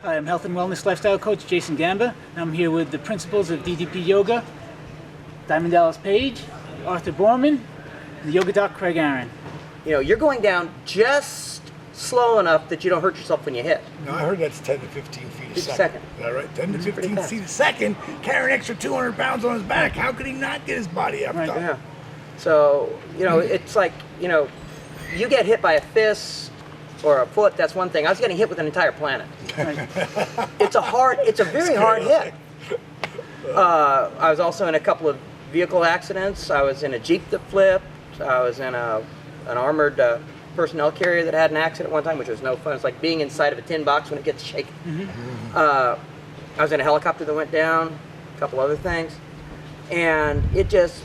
Hi, I'm Health and Wellness Lifestyle Coach Jason Gamba. I'm here with the principals of DDP Yoga, Diamond Dallas Page, Arthur Boorman, and the Yoga Doc Craig Aaron. You know, you're going down just slow enough that you don't hurt yourself when you hit. No, I heard that's 10 to 15 feet a second. Is that right? 10 to 15 fast. feet a second, carrying an extra 200 pounds on his back. How could he not get his body up? Right. Yeah. So, you know, it's like, you know, you get hit by a fist or a foot, that's one thing. I was getting hit with an entire planet. Right. It's a very hard hit. I was also in a couple of vehicle accidents. I was in a Jeep that flipped. I was in an armored personnel carrier that had an accident one time, which was no fun. It's like being inside of a tin box when it gets shaken. Mm-hmm. I was in a helicopter that went down, a couple other things. And it just,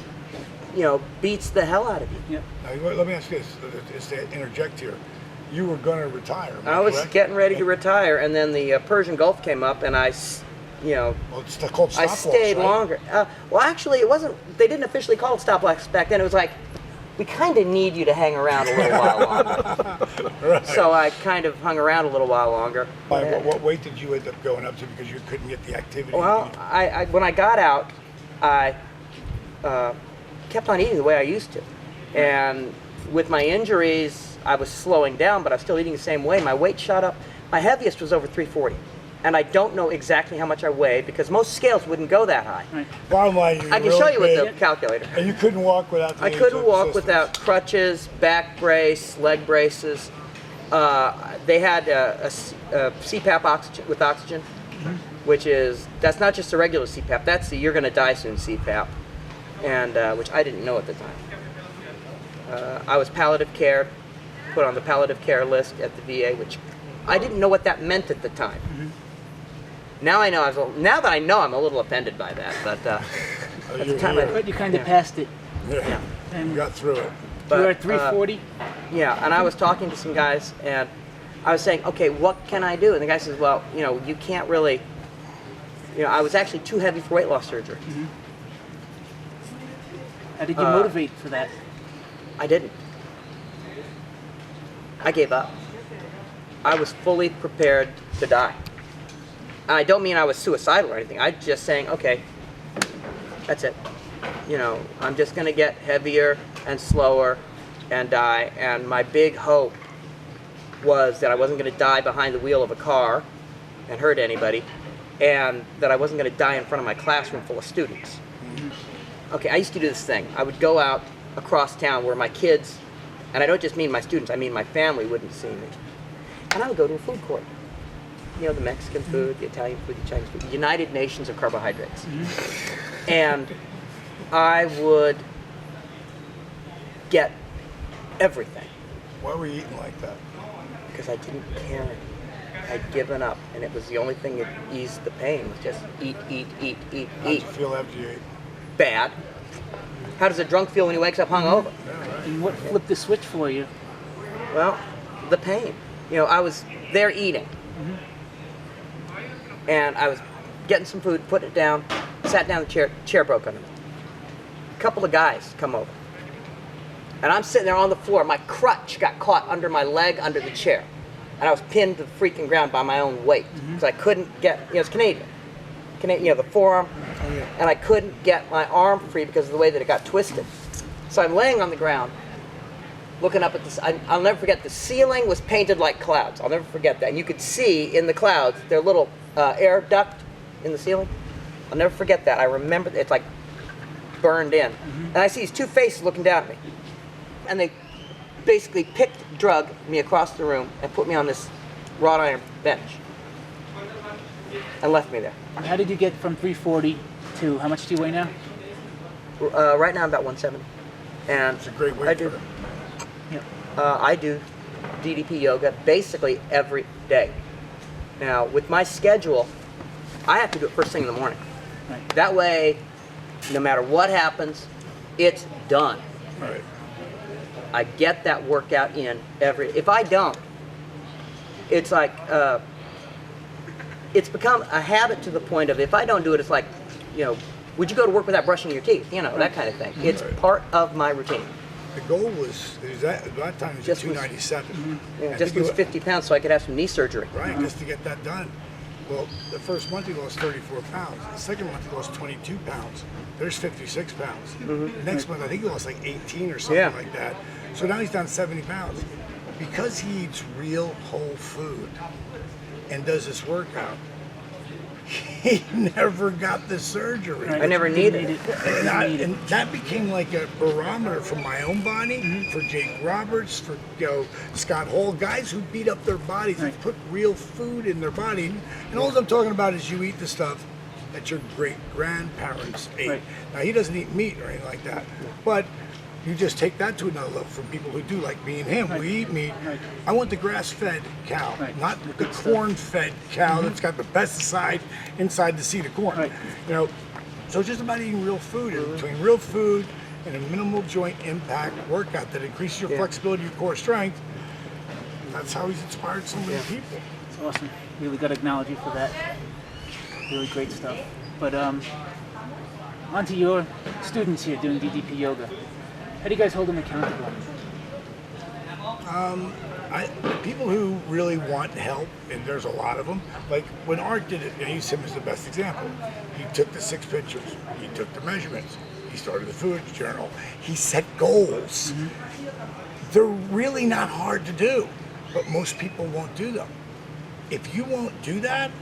you know, beats the hell out of you. Yep. Now, let me ask you this, just to interject here. You were going to retire, I was correct? getting ready to retire, and then the Persian Gulf called and you know, Well, it's called stop I loss, stayed right? longer. Well, actually, it wasn't. They didn't officially call it stop loss back then. It was like, we kind of need you to hang around a little while longer. Right. So I kind of hung around a little while longer. By what weight did you end up going up to because you couldn't get the activity? Well, when I got out, I kept on eating the way I used to, and with my injuries, I was slowing down, but I was still eating the same way. My weight shot up. My heaviest was over 340. And I don't know exactly how much I weigh because most scales wouldn't go that high. Right. Bottom line, you I can really show you with big, the calculator. And you couldn't walk without the I couldn't walk assistance. without crutches, back brace, leg braces. They had a CPAP oxygen with oxygen, which that's not just a regular CPAP. That's the you're going to die soon CPAP, and which I didn't know at the time. I was palliative care, put on the palliative care list at the VA, which I didn't know what that meant at the time. Now I know. Now that I know, I'm a little offended by that. But at the time, But you kind of passed it. Yeah. And You got through it. you were but, at 340. yeah, and I was talking to some guys, and I was saying, okay, what can I do? And the guy says, well, you know, you can't really. You know, I was actually too heavy for weight loss surgery. How did you motivate for that? I didn't. I gave up. I was fully prepared to die. I don't mean I was suicidal or anything. I'm just saying, okay, that's it. You know, I'm just going to get heavier and slower and die. And my big hope was that I wasn't going to die behind the wheel of a car and hurt anybody, and that I wasn't going to die in front of my classroom full of students. Okay, I used to do this thing. I would go out across town where my kids, and I don't just mean my students, I mean my family wouldn't see me. And I would go to a food court. You know, the Mexican food, the Italian food, the Chinese food, the United Nations of carbohydrates. And I would get everything Why were you eating like that? because I didn't care. I'd given up, and it was the only thing that eased the pain was just eat, eat, eat, eat, How'd eat. you feel after you ate? Bad. How does a drunk feel when he wakes up hungover? And what flipped the switch for you? Well, the pain. You know, I was there eating. And I was getting some food, put it down, sat down in the chair broke under me. A couple of guys come over. And I'm sitting there on the floor. My crutch got caught under my leg, under the chair. And I was pinned to the freaking ground by my own weight. Because I couldn't get, you know, it's Canadian. You know, the forearm. And I couldn't get my arm free because of the way that it got twisted. So I'm laying on the ground, looking up at this. I'll never forget, the ceiling was painted like clouds. I'll never forget that. And you could see in the clouds their little air duct in the ceiling. I'll never forget that. I remember it's like burned in. And I see these two faces looking down at me. And they basically drug me across the room and put me on this wrought iron bench and left me there. And how did you get from 340 to how much do you weigh now? Right now I'm about 170. And It's a great weight I do. for it. Yep. I do DDP yoga basically every day. Now, with my schedule, I have to do it first thing in the morning. Right. That way, no matter what happens, it's done. Right. I get that workout in if I don't, it's like, it's become a habit to the point of if I don't do it, it's like, you know, would you go to work without brushing your teeth? You know, that kind of thing. It's part of my routine. The goal was that time it was Just 297. Yeah, I just think lose 50 pounds so I could have some knee surgery. Right, just to get that done. Well, the first month he lost 34 pounds. The second month he lost 22 pounds. There's 56 pounds. Next month I think he lost like 18 or something like that. So now he's down 70 pounds. Because he eats real whole food and does this workout, he never got the surgery. I never needed it. And that became like a barometer for my own body, for Jake Roberts, for Scott Hall, guys who beat up their bodies and put real food in their body. And all I'm talking about is you eat the stuff that your great grandparents ate. Right. Now he doesn't eat meat or anything like that, but you just take that to another level from people who do, like me and him. Right. We eat meat. Right. I want the grass-fed cow, Right. not The the good stuff. corn-fed cow that's got the pesticide inside the seed of corn. Right. So it's just about eating real food. And between real food and a minimal joint impact workout that increases your flexibility, your core strength, that's how he's inspired so many people. It's awesome. Really got to acknowledge you for that. Really great stuff. But on to your students here doing DDP yoga. How do you guys hold them accountable? People who really want help, and there's a lot of them, like when Art did it, and I use him as the best example. He took the 6 pictures, he took the measurements, he started the food journal, he set goals. They're really not hard to do, but most people won't do them. If you won't do that,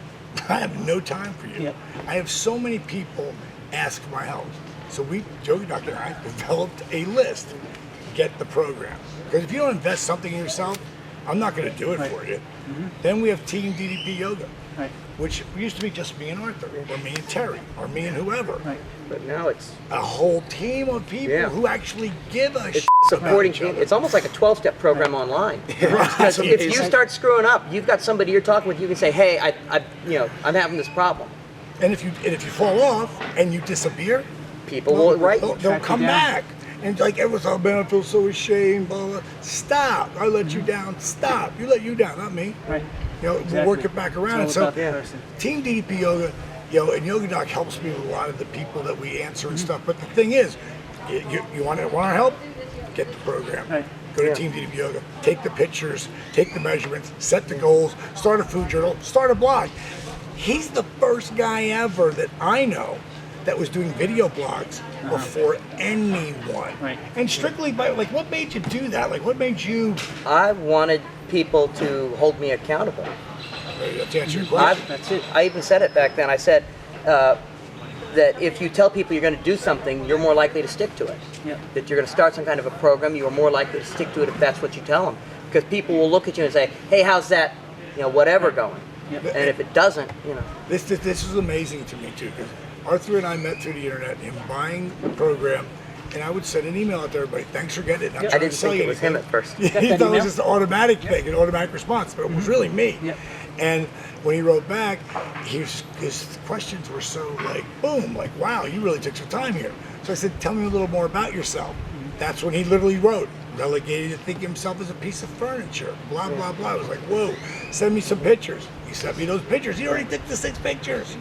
I have no time for you. Yep. I have so many people ask for my help. So Yogi Doctor and I developed a list. Get the program. Because if you don't invest something in yourself, I'm not going to do it for you. Then we have Team DDP Yoga, which used to be just me and Arthur, or me and Terry, or me and whoever. Right. But now it's A whole team of people who actually give a shit supporting about each team. other. It's almost like a 12-step program online. Because if you start screwing up, you've got somebody you're talking with. You can say, "Hey, I'm having this problem." And if you fall off and you disappear, People will write you. they'll Track you come down. back. And like everyone's, oh man, I feel so ashamed, blah, blah. Stop. I let you down. Stop. You let you down, not me. Right. We'll work it back around. It's all about the person. Team DDP Yoga, and Yoga Doc helps me with a lot of the people that we answer and stuff. But the thing is, you want our help? Get the program. Right. Go to Team DDP Yoga, take the pictures, take the measurements, set the goals, start a food journal, start a blog. He's the first guy ever that I know that was doing video blogs before anyone. Right. And strictly by, like, what made you do that? Like, what made you, I wanted people to hold me accountable. to answer your question? That's it. I even said it back then. I said that if you tell people you're going to do something, you're more likely to stick to it. Yep. That you're going to start some kind of a program, you are more likely to stick to it if that's what you tell them. Because people will look at you and say, "Hey, how's that, whatever going?" Yep. And if it doesn't, This is amazing to me too, because Arthur and I met through the internet, him buying the program, and I would send an email out to everybody, "Thanks for getting it." Not I trying didn't to sell think you it was him anything. at first. He Got that thought it was email? just an automatic thing, an automatic response, but it was really me. Yep. And when he wrote back, his questions were so like, boom, like, wow, you really took some time here. So I said, "Tell me a little more about yourself." That's when he literally wrote, "Relegated to think himself as a piece of furniture, blah, blah, blah." I was like, whoa, send me some pictures. He sent me those pictures. He already took the 6 pictures.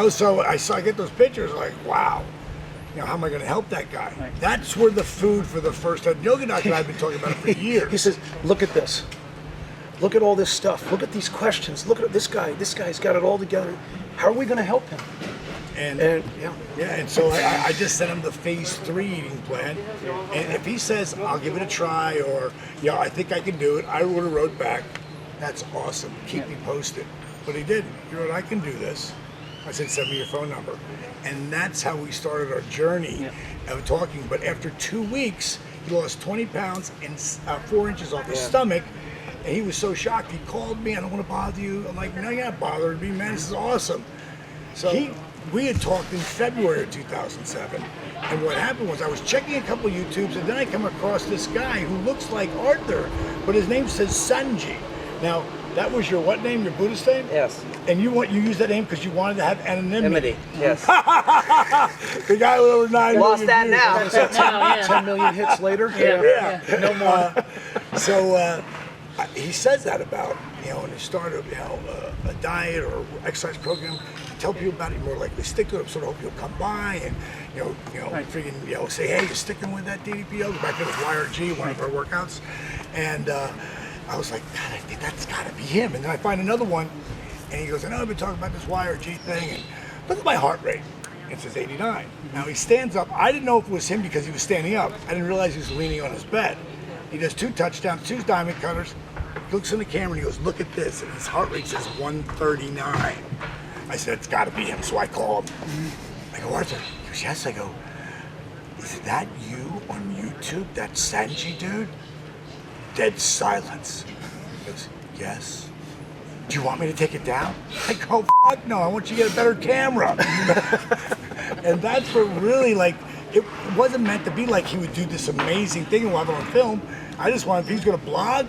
So I get those pictures, like, wow. How am I going to help that guy? Right. That's where the food for the first time. Yoga Doc and I have been talking about it for years. He says, "Look at this. Look at all this stuff. Look at these questions. Look at this guy. This guy's got it all together. How are we going to help him?" And And so I just sent him the phase 3 eating plan. And if he says, "I'll give it a try," or, "I think I can do it," I would have wrote back, "That's awesome. Keep me posted." But he didn't. He wrote, "I can do this." I said, "Send me your phone number." And that's how we started our journey of talking. But after 2 weeks, he lost 20 pounds and 4 inches off his stomach. And he was so shocked. He called me, "I don't want to bother you." I'm like, "No, you're not bothering me, man. This is awesome." So we had talked in February of 2007. And what happened was I was checking a couple YouTubes, and then I come across this guy who looks like Arthur, but his name says Sanji. Now, that was your what name? Your Buddhist name? Yes. And you used that name because you wanted to have anonymity. Yes. The guy with over 9 Lost million that views. now. 10 million hits later. Yeah. No more. So he says that about, when you start a diet or exercise program, you tell people about it, you're more likely to stick to it. So I hope you'll come by and, freaking, say, "Hey, you're sticking with that DDP yoga." Back then it was YRG, one of our workouts. And I was like, God, I think that's got to be him. And then I find another one, And he goes, I know I've been talking about this YRG thing, and look at my heart rate. It says 89. Now he stands up. I didn't know if it was him because he was standing up. I didn't realize he was leaning on his bed. He does 2 touchdowns, 2 diamond cutters. He looks in the camera and he goes, look at this. And his heart rate says 139. I said, it's got to be him. So I call him. I go, Arthur. He goes, yes. I go, is that you on YouTube, that Sanji dude? Dead silence. He goes, yes. Do you want me to take it down? I go, fuck no, I want you to get a better camera. And that's what really, like, it wasn't meant to be like he would do this amazing thing and we'll have it on film. I just wanted, if he's going to blog,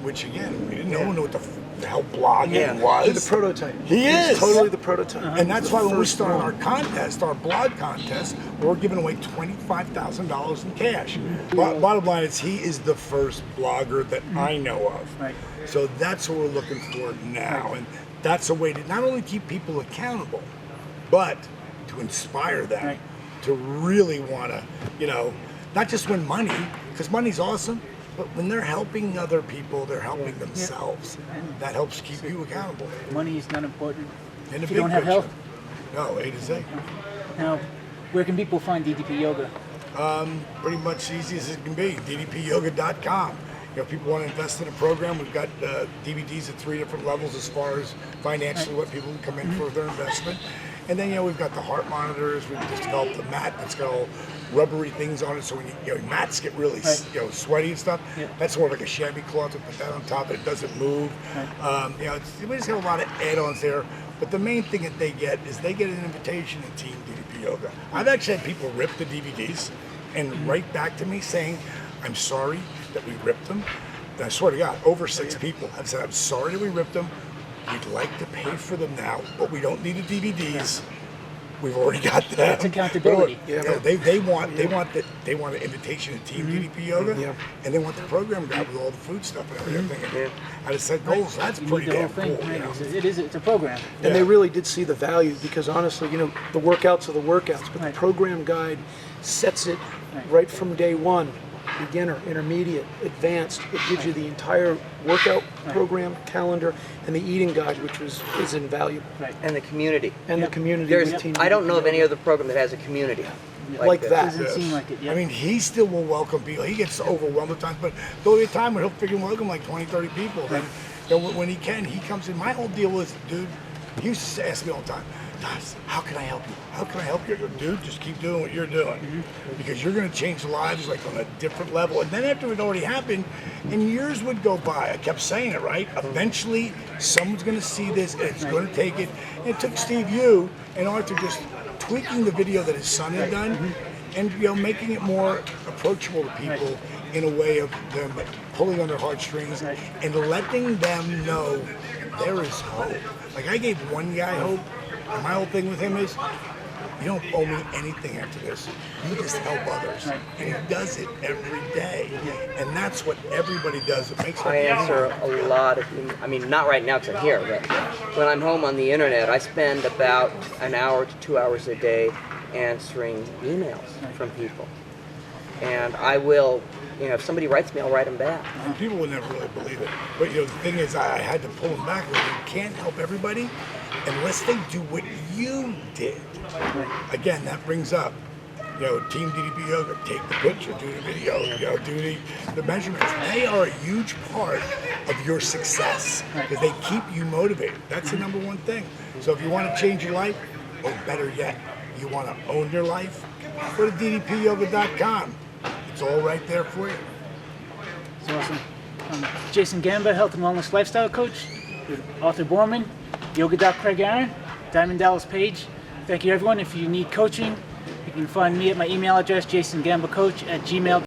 which again, we didn't know what the hell blogging was. He's the prototype. He is. He's totally the prototype. And that's why when we started our contest, our blog contest, we're giving away $25,000 in cash. Bottom line is he is the first blogger that I know of. Right. So that's what we're looking for now. And that's a way to not only keep people accountable, but to inspire them to really want to, you know, not just win money, because money's awesome, but when they're helping other people, they're helping themselves. That helps keep you accountable. Money is not important In the if you big don't have picture. health. No, A to Z. Now, where can people find DDP Yoga? Pretty much easy as it can be. DDPYoga.com. You know, if people want to invest in a program, we've got DVDs at 3 different levels as far as financially what people can come in for their investment. And then, you know, we've got the heart monitors. We've just developed the mat that's got all rubbery things on it. So when you know, mats get really sweaty and stuff, that's more like a chamois cloth to put that on top. It doesn't move. You know, we just have a lot of add-ons there. But the main thing that they get is they get an invitation to Team DDP Yoga. I've actually had people rip the DVDs and write back to me saying, I'm sorry that we ripped them. And I swear to God, over 6 people have said, I'm sorry that we ripped them. We'd like to pay for them now, but we don't need the DVDs. We've already got them. That's accountability. You know, they want an invitation to Team DDP Yoga, and they want the program guide with all the food stuff and everything. And I just set goals. That's You pretty need the whole damn thing. cool. You know? It's a program. And they really did see the value because honestly, you know, the workouts are the workouts, but the program guide sets it right from day one. Beginner, intermediate, advanced. It gives you the entire workout program, calendar, and the eating guide, which is invaluable. And the community. And the community. There's, with Team I don't know of DDP. any other program that has a community Like this. that. Doesn't seem like it yet. I mean, he still will welcome people. He gets overwhelmed at times, but there'll be a time where he'll freaking welcome like 20, 30 people. And you know, when he can, he comes in. My whole deal is, dude, he used to ask me all the time, Guys, how can I help you? How can I help you? I go, dude, just keep doing what you're doing. Because you're going to change lives like on a different level. And then after it already happened, and years would go by, I kept saying it, right? Eventually, someone's going to see this, and it's going to take it. And it took Steve, you, and Arthur just tweaking the video that his son had done, and you know, making it more approachable to people in a way of them pulling on their heartstrings and letting them know there is hope. Like I gave one guy hope, and my whole thing with him is, you don't owe me anything after this. You just help others. And he does it every day. And that's what everybody does. It makes I answer a lot of, I mean, not right now because I'm here, but when I'm home on the internet, I spend about an hour to 2 hours a day answering emails from people. And I will, you know, if somebody writes me, I'll write them back. People would never really believe it. But you know, the thing is, I had to pull them back. You can't help everybody unless they do what you did. Again, that brings up, you know, Team DDP Yoga, take the picture, do the video, you know, do the measurements. They are a huge part of your success because they keep you motivated. That's the number one thing. So if you want to change your life, or better yet, you want to own your life, go to ddpyoga.com. It's all right there for you. It's awesome. Jason Gamba, health and wellness lifestyle coach. With Arthur Boorman, Yoga Doc Craig Aaron, Diamond Dallas Page. Thank you, everyone. If you need coaching, you can find me at my email address, jasongambacoach@gmail.com.